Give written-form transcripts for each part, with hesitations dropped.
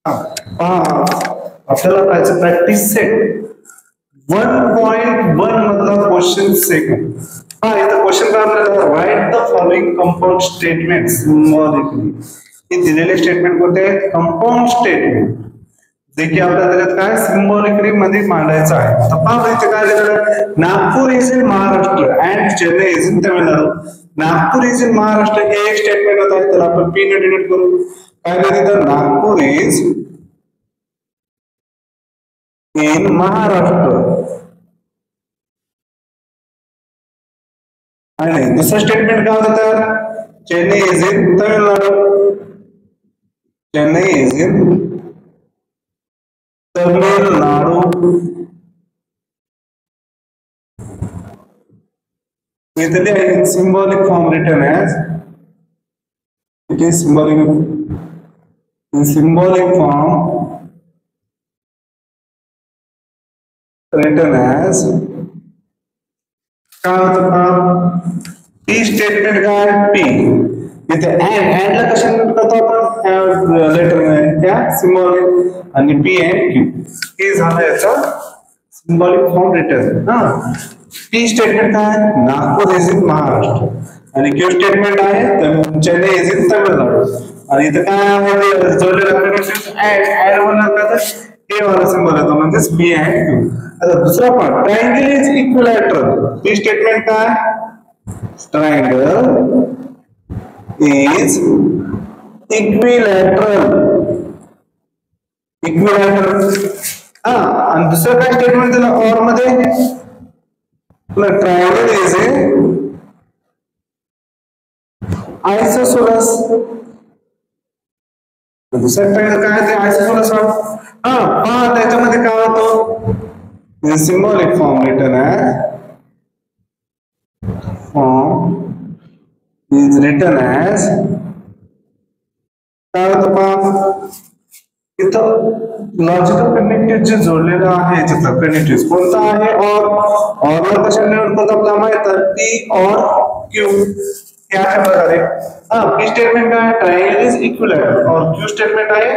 आपल्याला पाहिजे practice set 1.1 मधला क्वेश्चन सेकंड. इथं क्वेश्चन काय आपल्याला write the following compound statement symbolically. हे दिलेले स्टेटमेंट कोणते आहेत? कंपाऊंड स्टेटमेंट, जे की आपल्याला त्याच्यात काय सिम्बॉलिकली मध्ये मांडायचं आहे. आता पहा इथे काय दिलेलं, Nagpur is in Maharashtra and Chennai is in Tamil Nadu. Nagpur is in Maharashtra हे एक स्टेटमेंट होत आहे, त्याला आपण पी ने डिनोट करू. काय तिथं नागपूर इज इन महाराष्ट्र. आणि दुसरं स्टेटमेंट काय होतं, Chennai is in Tamil Nadu. Chennai is in Tamil Nadu. in symbolic form written as, it is symbolic in symbolic form written as काय होतं पी स्टेटमेंट काय पी. इथे अँड ला कशाने करतो आपण लेटर त्या सिम्बॉलिक आणि पी अँड क्यू हे झालं याचा symbolic form return. P statement काय नागपूर इज इन महाराष्ट्र आणि क्यू स्टेटमेंट आहे चेन्नई इज इन तमिळनाडू. आणि इथे काय आहे जोडलेला ऍड होणार का तर हे वाला सिम्बॉल येतो म्हणजेच पी अँड क्यू. आता दुसरा part triangle is equilateral. P statement काय ट्रायंगल इज इक्विलॅटरल. आणि दुसरं काय स्टेटमेंट दिलं और मध्ये ट्रायंगल इज आयसोसेलेस. दुसरं ट्रायंगल काय ते आयसोसेलेस. त्याच्यामध्ये काय होतं सिम्बॉलिक फॉर्म रिटर्न आहे फॉर्म is written as काय होतं पहा इथं लॉजिकल कनेक्टिव्ह जे जोडलेलं आहे तिथं कनेक्टिव्ह कोणता आहे और कशा निवड करतो आपल्याला माहित आहे पी और क्यू. या प्रकारे पी स्टेटमेंट काय ट्रायंगल इज इक्विलॅटरल और क्यू स्टेटमेंट आहे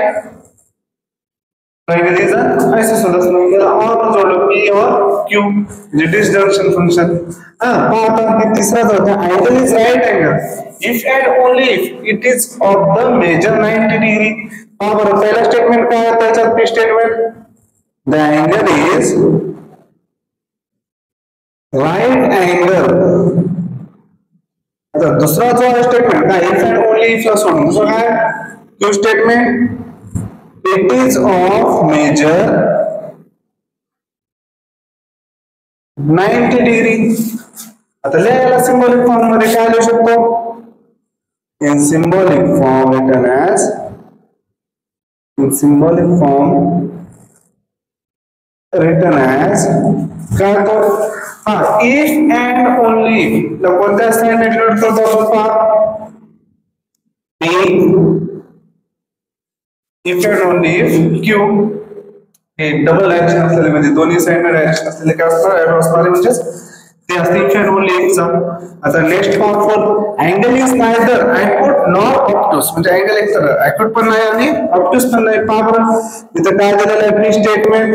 ट्रायंगल इज आयसोसेलेस. म्हणजे और जोडलं पी और क्यू म्हणजे डिसजंक्शन फंक्शन. तीसरा जो होता angle is right angle if and only if it is of the measure 90 degree. बरोबर पहिला स्टेटमेंट काय आहे त्याच्यात P statement the angle is right angle. आता दुसरा जो आहे स्टेटमेंट काय इफ एंड ओनली इफ ला सोडून दुसरं काय Q statement it is of measure 90 degree. आता लिहायला सिम्बॉलिक फॉर्म मध्ये काय लिहू शकतो in symbolic form written as in symbolic form written as काय तो इफ अँड ओनली कोणत्या साईडने डिनोट करतो आपण पहा if and only if Q हे डबल ऍक्शन असलेले म्हणजे दोन्ही साईडने ऍक्शन असलेले काय असतात एरो असणारे म्हणजेच ते असते इफ अँड ओनली इफ चा. आता next part for angle is neither acute nor obtuse म्हणजे अँगल एक तर ॲक्यूट पण नाही आणि ऑब्ट्यूस पण नाही. पहा बरं इथं काय दिलेलं आहे P statement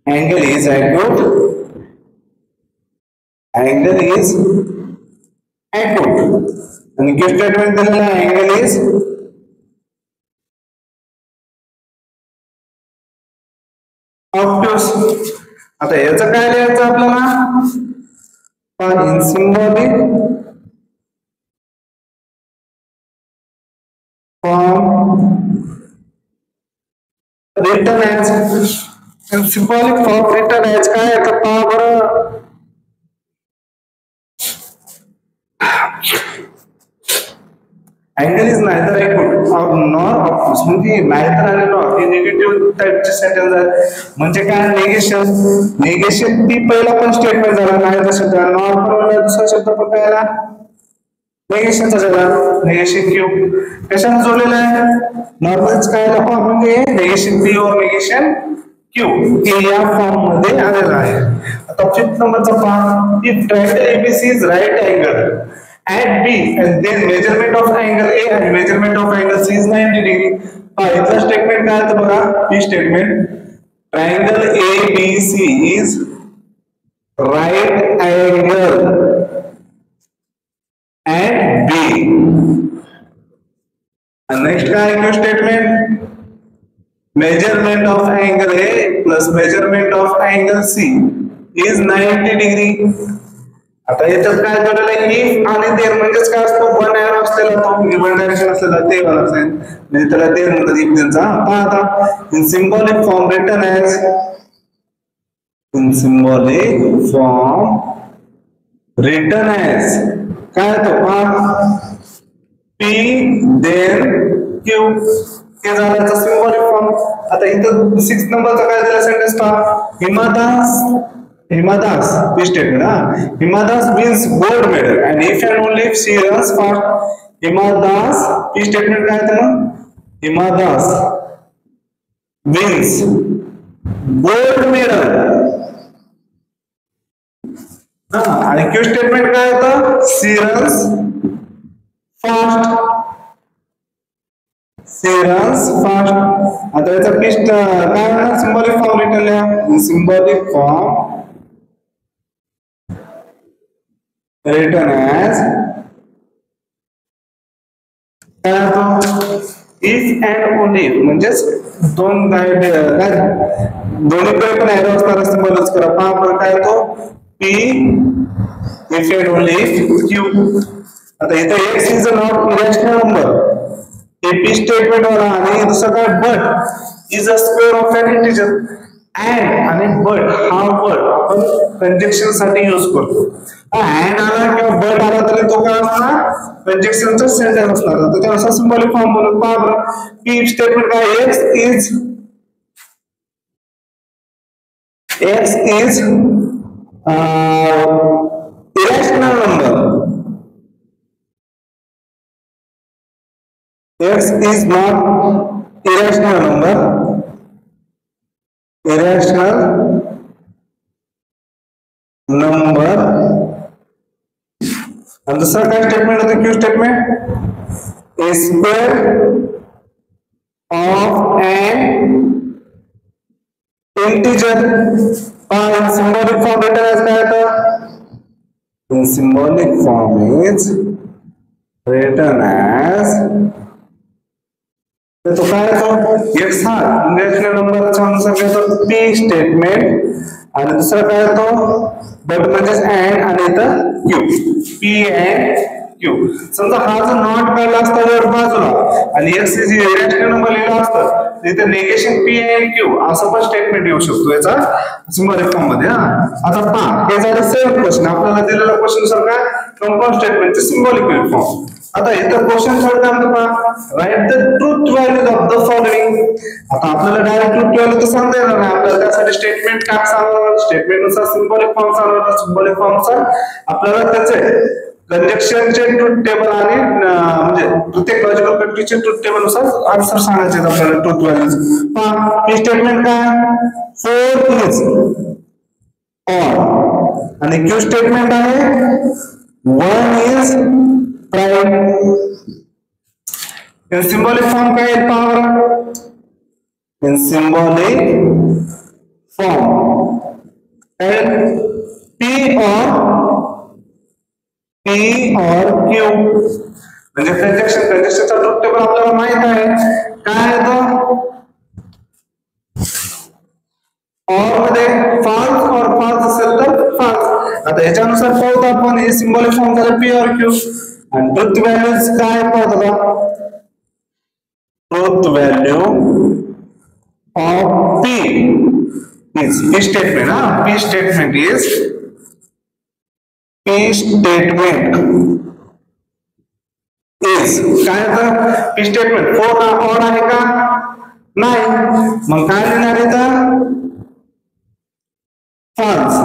angle is acute आणि क्यू स्टेटमेंट दिलेलं आहे अँगल इज ऑब्ट्यूस. आता याचं काय लिहायचं आपल्याला in symbolic form written as in symbolic form written as काय आता पहा बरं अँगल इज नायदर ॲक्यूट और नॉर ऑब्ट्यूस म्हणजे नायदर आणि नॉर हे निगेटिव्ह टाइपचे सेंटेन्स आहे. म्हणजे काय नेगेशन पी पहिला पण स्टेटमेंट झाला नायदर शब्द नॉर पण दुसरा शब्द पण काय आला नेगेशनचा झाला नेगेशन क्यू कशाने जोडलेला आहे नॉर्मलच काय आला म्हणजे नेगेशन पी और नेगेशन क्यू हे या फॉर्म मध्ये आलेला आहे. आता फिफ्थ नंबरचा पहा if triangle ABC is right angle at B and then measurement of angle A आणि measurement of angle C is 90 degree. इथलं स्टेटमेंट काय आहे बघा, ही statement triangle ABC is right angle at B. And next काय आहे statement, measurement of angle A plus measurement of angle C is 90 degree. आता याच्यात काय झालेलं आहे, इफ आणि देर म्हणजेच काय असतो, वन एरो असलेला तो वन डायरेक्शन असलेला ते वाला असेल म्हणजे त्याला देर म्हणतात इफ त्यांचा. आता इन symbolic form written as, in symbolic form written as काय तो P देन Q हे झालं याचा सिम्बॉलिक फॉर्म. आता इथं 6 नंबरचा काय दिला सेंटेन्स पहा, हिमादास ही statement Hima Das wins gold medal and if and only if she runs fast. Hima Das ही स्टेटमेंट काय आहे मग, हिमादास विन्स गोल्ड मेडल. आणि क्यू स्टेटमेंट काय होतं, she runs fast, she runs fast. आता याचा पिस्ट काय म्हणा, सिम्बॉलिक फॉर्म रिटन लिहा, सिम्बॉलिक फॉर्म रिटन ॲज काय होतो, इफ अँड ओनली म्हणजेच दोन काय दोन्हीकडे पण एरो असणार सिम्बॉलच करा. पहा काय होतो, P if and only if Q. आता इथे x is a not irrational number, हे P स्टेटमेंट वाला. आणि दुसरा काय, but is a square of an integer. and आणि but हा वर्ड आपण कंजक्शन साठी यूज करतो. and आला किंवा but आला तरी तो काय असणार, कंजक्शनचा सेंटेन्स असणार. तर त्यानुसार सिम्बॉलिक फॉर्म बनवून पहा बरं. P स्टेटमेंट काय, x is irrational number. X is not irrational number. Irrational number. And the second statement of the Q statement, a square of an integer. Symbolic form written as काय होतं, in symbolic form is written as तो काय होतो, x हा irrational नंबरचा अनुसार घेतो P statement. आणि दुसरा काय होतो, बट म्हणजेच अँड आणि इथं Q, P अँड Q. समजा हा जर नॉट काढला असता वर बाजूला आणि x इज इरेशनल नंबर लिहिला असता, इथे नेगेशन P अँड Q असं पण स्टेटमेंट येऊ शकतो याचा सिम्बॉलिक फॉर्म मध्ये. आता पहा हे झालं सेम क्वेश्चन, आपल्याला दिलेला क्वेश्चन सर काय, कंपाऊंड स्टेटमेंटचे सिम्बॉलिक फॉर्म. आता इथं क्वेश्चन थर्ड काय म्हणतो, write the truth values of the following. आता आपल्याला डायरेक्ट ट्रूथ व्हॅल्यू तर सांगता येणार नाही, आपल्याला त्यासाठी स्टेटमेंट काय सांगावं, स्टेटमेंट नुसार सिम्बॉलिक फॉर्म सांगावं. सिम्बॉलिक फॉर्म नुसार आपल्याला त्याचे कंजक्शनचे ट्रूथ टेबल आणि म्हणजे प्रत्येक लॉजिकल कंट्रीचे ट्रूथ टेबल नुसार आन्सर सांगायचे आपल्याला ट्रूथ व्हॅल्यूज. पहा ही स्टेटमेंट काय, 4 इज ऑड आणि क्यू स्टेटमेंट आहे 1 is prime. In symbolic form काय आहे पहा, इन सिम्बॉलिक फॉर्म P और Q म्हणजे कंजक्शनचा ट्रूथ टेबल आपल्याला माहित आहे काय आहे तो, और मध्ये फॉल्स और फॉल्स असेल तर फॉल्स. आता याच्यानुसार पाहतो आपण हे सिम्बॉलिक फॉर्म झालं P और Q. आणि ट्रूथ व्हॅल्यूज काय पाहतो का, truth value of P is P statement. P statement is P statement is काय होतं, P statement 4 ऑड आहे का नाही, मग काय लिहिणार आहे false.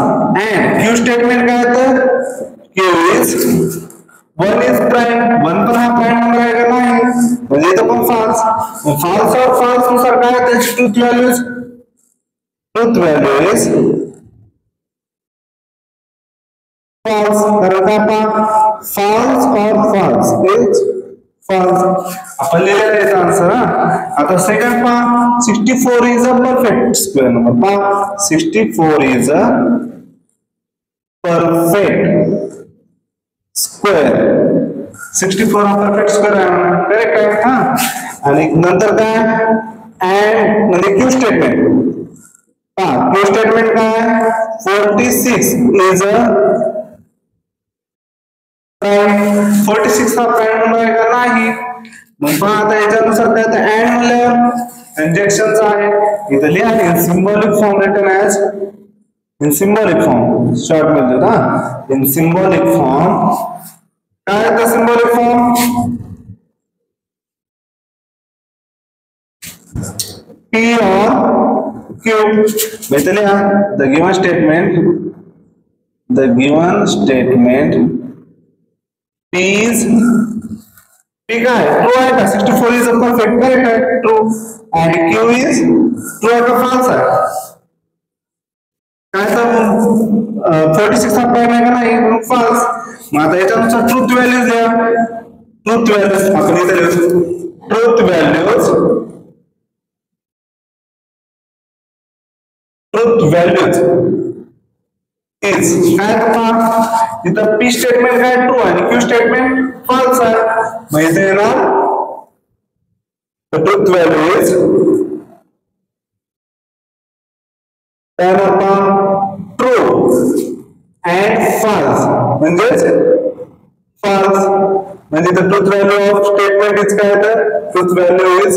and Q statement काय होतं, Q is 1 is prime. 1 पण हा प्राइम नंबर आहे का नाही, म्हणजे इथं पण false. false और false नुसार काय होतं, truth values, truth value is false. कारण का false or false is false. आपण लिहिलेला याचा आन्सर. आता सेकंड पहा, 64 is a perfect square number. पहा 64 इज अ परफेक्ट स्क्वेअर. 64 हा परफेक्ट स्क्वेअर आहे, करेक्ट आहे. आणि नंतर काय, अँड म्हणजे क्यू स्टेटमेंट. क्यू स्टेटमेंट काय, 46 इज अ प्राइम. 46 हा प्राइम नंबर आहे का, नाही. मग पहा आता याच्यानुसार काय, तर अँड म्हणल्यावर इंजेक्शनचा आहे, इथं लिहा इन symbolic form written as, in symbolic form short मध्ये ना, इन सिम्बॉलिक फॉर्म. काय आहे symbolic form, P or Q. Basically, the given statement P is P का है, true है का, 64 is a perfect, correct है, true, and Q is true है का false है. काय तर 46 हा प्राइम आहे का नाही, false. मग आता याच्यानुसार ट्रूथ व्हॅल्यूज द्या. ट्रूथ व्हॅल्यूज आपण इथे लिहू, ट्रूथ व्हॅल्यूज इज काय पहा, इथं पी स्टेटमेंट काय ट्रू आणि क्यू स्टेटमेंट फॉल्स आहे. मग इथे येणार ट्रूथ व्हॅल्यू इज काय ट्रू अँड फॉल्स, म्हणजेच फॉल्स. म्हणजे इथं truth value of statement is काय, तर ट्रूथ व्हॅल्यू इज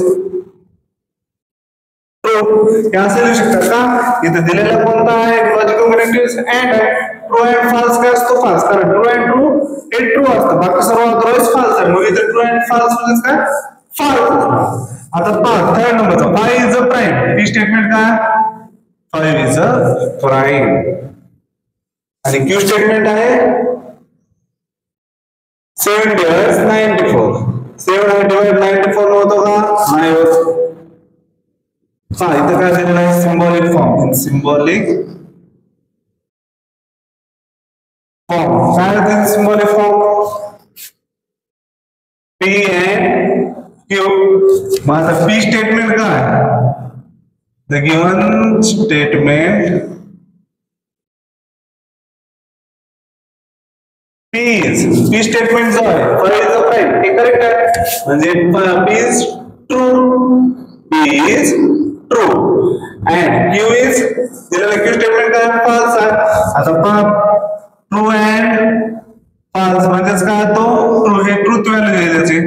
हे असे लिहू शकतात का, इथे दिलेला कोणता आहे, लॉजिकल कनेक्टिव्ह अँड आहे. ट्रू अँड फॉल्स काय असतो, फॉल्स, कारण ट्रू अँड ट्रू हे ट्रू असतं, बाकी सर्व अदरवाइज फॉल्स आहे. मग इथे ट्रू अँड फॉल्स म्हणजे काय, फॉल्स. आता पहा थर्ड नंबरचा 5 is a prime. P statement काय, 5 इज अ प्राइम. आणि क्यू स्टेटमेंट आहे 7 डिवाइड 94. 7 डिवाइड 94 होतो का, नाही होत. इथं काय दिलेलं आहे, symbolic form. In symbolic form काय आहे, symbolic form P and Q. मग आता पी स्टेटमेंट काय, the given statement P statement जो आहे 5 इज अ प्राइम, हे करेक्ट आहे. म्हणजे P is true, P is true and Q is दिलेला क्यू स्टेटमेंट काय, फॉल्स आहे. आता पहा ट्रू अँड फॉल्स म्हणजेच काय, तो ट्रू हे ट्रूथ व्हॅल्यू आहे त्याची,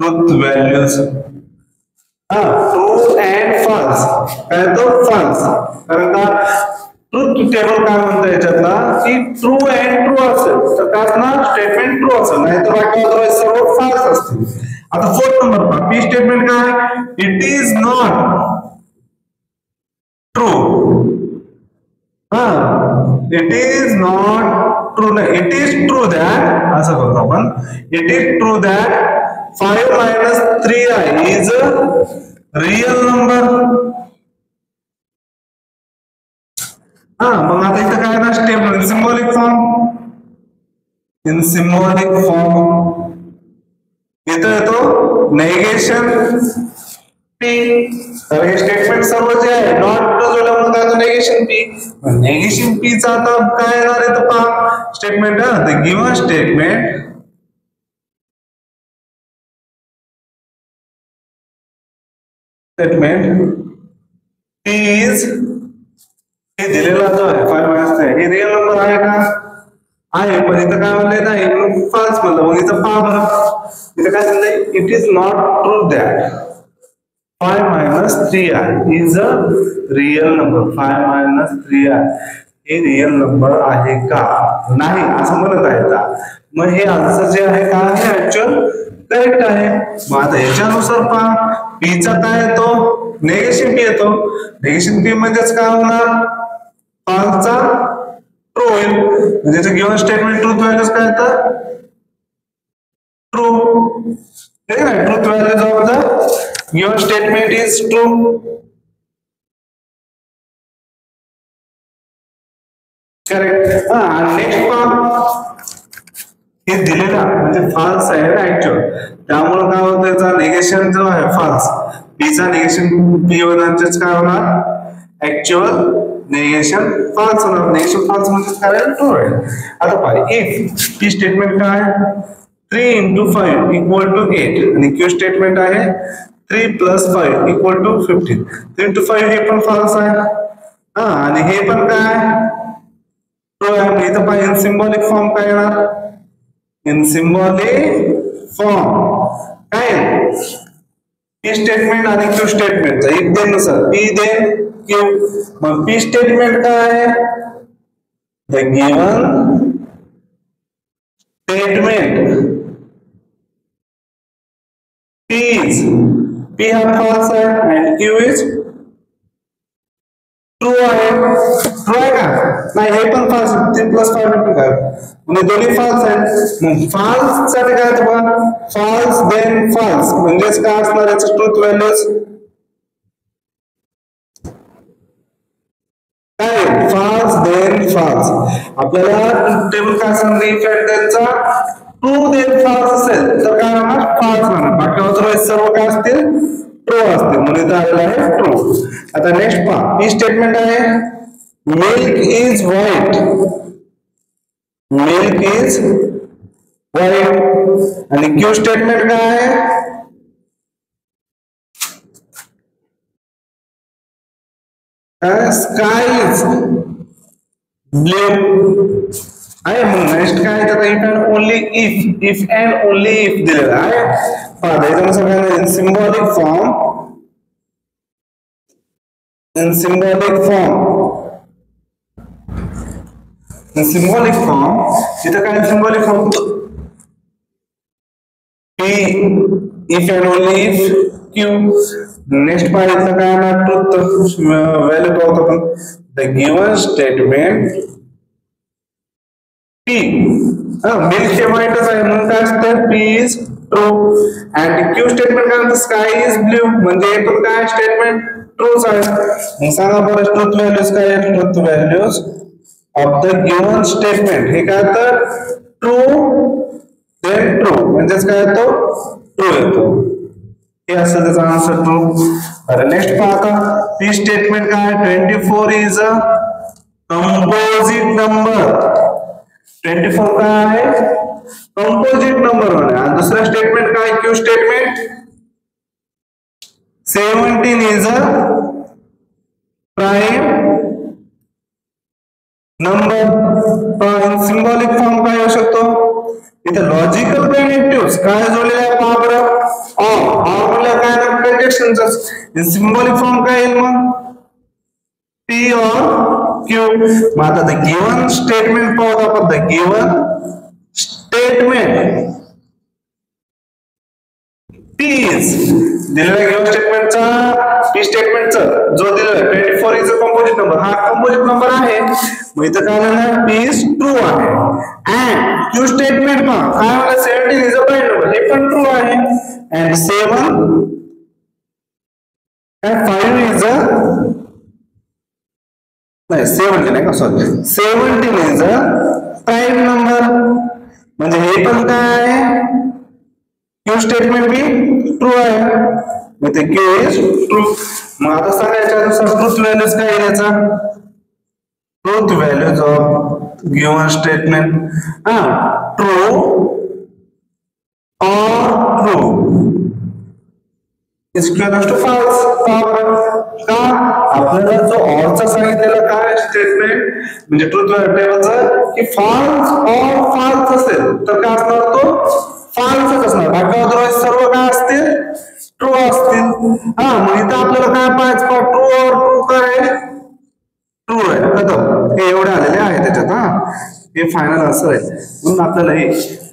truth values. True and false काय, तो फॉल्स. कारण का ट्रूथ टेबल काय म्हणतं याच्यातला, की ट्रू अँड ट्रू असेल तर काय असणार, स्टेटमेंट ट्रू असेल, नाही तर बाकी अदरवाइज सर्व फॉल्स असतील. आता फोर्थ नंबर पहा, पी स्टेटमेंट काय, it is not true. It is not true, it is true that, असं करतो आपण, it is true that 5 minus 3i is a real number. मग आता इथं काय ना, stable symbolic form. In symbolic form इथं येतो नेगेशन पी. तर हे स्टेटमेंट सर्व जे आहे नॉट ट्रू काय, नेगेशन पी. नेगेशन पी चा आता काय येणार आहे, तर पहा statement, the given statement P is, हे दिलेला जो आहे 5 minus 3 हे रियल नंबर आहे का, आहे. पण इथं काय म्हणलंय, नाही फॉल्स म्हणलं. मग इथं पहा बरं, इथं काय सांगितलंय, it is not true that 5 minus 3i is a real number. 5 minus 3i हे रियल नंबर आहे का, नाही असं म्हणत आहे का. मग हे आन्सर जे आहे का, हे ऍक्च्युअल करेक्ट आहे. मग आता याच्यानुसार पहा, पी चा काय येतो, नेगेशन पी येतो. नेगेशन पी म्हणजेच काय होणार, फॉल्सचा ट्रू होईल. म्हणजे गिवन स्टेटमेंट ट्रूथ व्हॅल्यूज काय येतात, ट्रू. ठीक आहे, truth values of the given statement is true. Correct. Next पहा, हे दिलेला म्हणजे फॉल्स आहे ऍक्च्युअल. त्यामुळे काय होतं, याचा निगेशन जो आहे फॉल्स, बीचा निगेशन बी वरच काय होणार, ऍक्च्युअल निगेशन फॉल्स होणार. निगेशन फॉल्स म्हणजे काय, ट्रू आहे. आता पहा, इफ पी स्टेटमेंट काय, 3 × 5 = 8 आणि क्यू स्टेटमेंट आहे 3 + 5 = 15. 3 × 5 हे पण फॉल्स आहे, आणि हे पण काय ट्रू आहे. इथं पाहिजे इन सिम्बॉलिक फॉर्म काय येणार, इन सिम्बॉलिक फॉर्म काय, पी स्टेटमेंट आणि क्यू स्टेटमेंट एक देन नुसार पी देन क्यू. मग पी स्टेटमेंट काय आहे, द गिवन स्टेटमेंट P हा false आहे and Q is true आहे. ट्रू आहे का नाही, हे पण false, 3 + 5 = काय म्हणजे दोन्ही false आहेत. मग false साठी काय होतं बघा, false then false म्हणजेच काय असणार, याचं ट्रूथ व्हॅल्यूज काय, false then false. आपल्याला टेबल काय सांगते, इफ एंड देनचा ट्रू देन फॉल्स असेल तर काय होणार, फॉल्स होणार. बाकी अदरवाइज सर्व काय असतील, ट्रू असतील. म्हणून इथं आलेलं आहे ट्रू. आता नेक्स्ट पहा, पी स्टेटमेंट आहे milk is white, milk is white. आणि क्यू स्टेटमेंट काय आहे, स्काय इज ब्लू आहे. मग नेक्स्ट काय आहे, if and only if, if and only if दिलेला आहे. पहा सगळ्यांना in symbolic form, in symbolic form, in symbolic form. इथं काय symbolic form, P if and only if Q. Next पाहिजे काय ना, ट्रूथ व्हॅल्यू पाहतो आपण, the given statement P milk हे व्हाईटच आहे म्हणून काय असतं, P is true. And Q statement काय म्हणतं, स्काय इज ब्ल्यू म्हणजे हे पण काय स्टेटमेंट ट्रूच आहे. मग सांगा बरं ट्रूथ व्हॅल्यूज काय आहेत, truth values of the given statement हे काय तर ट्रू देन ट्रू म्हणजेच काय येतो, ट्रू येतो. हे असं त्याचा आन्सर ट्रू. बरं नेक्स्ट पहा, पी स्टेटमेंट काय, 24 इज अ कंपोजिट नंबर. 24 काय आहे, कंपोजिट नंबर आहे. आणि दुसरा स्टेटमेंट काय, Q statement 17 is a prime number. Symbolic form काय होऊ शकतो, इथे लॉजिकल कनेक्टिव्ह काय जोडलेले आहे पहा बरं, म्हणलं काय ना कंजक्शनच. सिम्बॉलिक फॉर्म काय येईल मग, P और Q. मग आता द गिवन स्टेटमेंट पाहू आपण, the given statement P is दिलेला गिवन स्टेटमेंटचा, P स्टेटमेंटचा जो दिलेला 24 इज अ कंपोजिट नंबर, हा कंपोजिट नंबर आहे. मग इथं काय झालं, P इज ट्रू आहे. अँड Q स्टेटमेंट मग काय म्हणलं, 17 इज अ प्राइम नंबर, हे पण ट्रू आहे. अँड 7 and 5 is a नाही 17 नाही का, sorry 17 is a prime number म्हणजे हे पण काय आहे, Q स्टेटमेंट बी ट्रू आहे. मग ते Q इज ट्रू. मग आता सांगायच्या नुसार ट्रूथ व्हॅल्यूज काय आहे याचा, truth values of given statement true और true is equal to false. का आपल्याला जो ऑरचा सांगितलेला काय स्टेटमेंट म्हणजे ट्रूथ टेबलचा की फॉल्स और फॉल्स असेल तर काय असणार, तो फॉल्सच असणार. बाकी अदरवाइज सर्व काय असतील, ट्रू असतील. मग इथं आपल्याला काय पाहिजे, ट्रू और ट्रू काय ट्रू आहे. खतम. हे एवढे आलेले आहे त्याच्यात. हे फायनल आन्सर आहे. म्हणून आपल्याला हे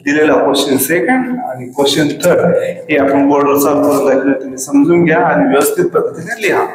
दिलेला क्वेश्चन सेकंड आणि क्वेश्चन थर्ड हे आपण बोर्डवर सॉल्व्ह करून दाखवले. तुम्ही समजून घ्या आणि व्यवस्थित पद्धतीने लिहा.